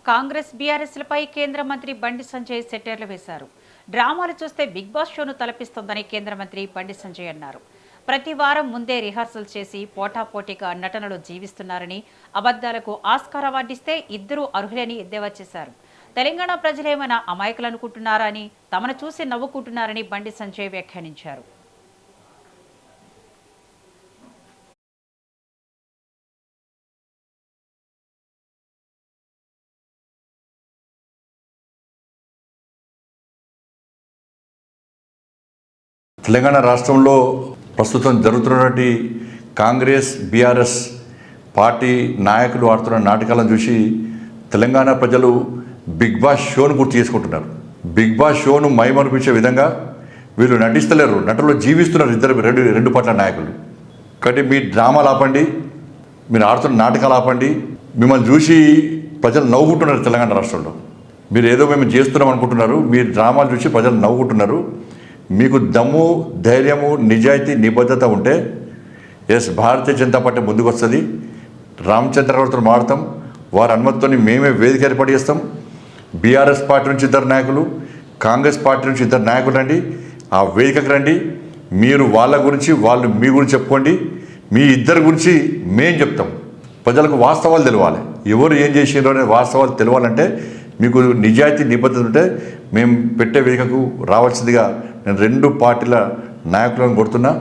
కాంగ్రెస్ బీఆర్ఎస్లపై కేంద్ర మంత్రి బండి సంజయ్ సెటైర్లు వేశారు. డ్రామాలు చూస్తే బిగ్ బాస్ షోను తలపిస్తోందని కేంద్ర మంత్రి బండి సంజయ్ అన్నారు. ప్రతి వారం ముందే రిహార్సల్ చేసి పోటాపోటీగా నటనలో జీవిస్తున్నారని, అబద్దాలకు ఆస్కార్ అవార్డిస్తే ఇద్దరూ అర్హులని ఎద్దేవా చేశారు. తెలంగాణ ప్రజలేమైనా అమాయకులనుకుంటున్నారా అని, తమను చూసి నవ్వుకుంటున్నారని బండి సంజయ్ వ్యాఖ్యానించారు. తెలంగాణ రాష్ట్రంలో ప్రస్తుతం జరుగుతున్నటువంటి కాంగ్రెస్ బీఆర్ఎస్ పార్టీ నాయకులు ఆడుతున్న నాటకాలను చూసి తెలంగాణ ప్రజలు బిగ్ బాస్ షోను గుర్తు చేసుకుంటున్నారు. బిగ్ బాస్ షోను మైమరిపించే విధంగా వీళ్ళు నటిస్తలేరు, నటులు జీవిస్తున్నారు ఇద్దరు రెండు పార్టీల నాయకులు. కాబట్టి మీ డ్రామాలు ఆపండి, మీరు ఆడుతున్న నాటకాలు ఆపండి. మిమ్మల్ని చూసి ప్రజలు నవ్వుకుంటున్నారు. తెలంగాణ రాష్ట్రంలో మీరు ఏదో మేము చేస్తున్నాం అనుకుంటున్నారు. మీ డ్రామాలు చూసి ప్రజలు నవ్వుకుంటున్నారు. మీకు దమ్ము, ధైర్యము, నిజాయితీ, నిబద్ధత ఉంటే భారతీయ జనతా పార్టీ ముందుకు వస్తుంది. రామచంద్రరావుతో మాడతాం, వారి అనుమతితో మేమే వేదిక ఏర్పాటు చేస్తాం. బీఆర్ఎస్ పార్టీ నుంచి ఇద్దరు నాయకులు, కాంగ్రెస్ పార్టీ నుంచి ఇద్దరు నాయకులు రండి, ఆ వేదికకు రండి. మీరు వాళ్ళ గురించి, వాళ్ళు మీ గురించి చెప్పుకోండి. మీ ఇద్దరి గురించి మేం చెప్తాం. ప్రజలకు వాస్తవాలు తెలవాలి, ఎవరు ఏం చేసిండ్రో అనే వాస్తవాలు తెలవాలంటే మీకు నిజాయితీ, నిబద్ధత ఉంటే మేము పెట్టే వేదికకు రావాల్సిందిగా నేను రెండు పార్టీల నాయకులను కోరుతున్నా.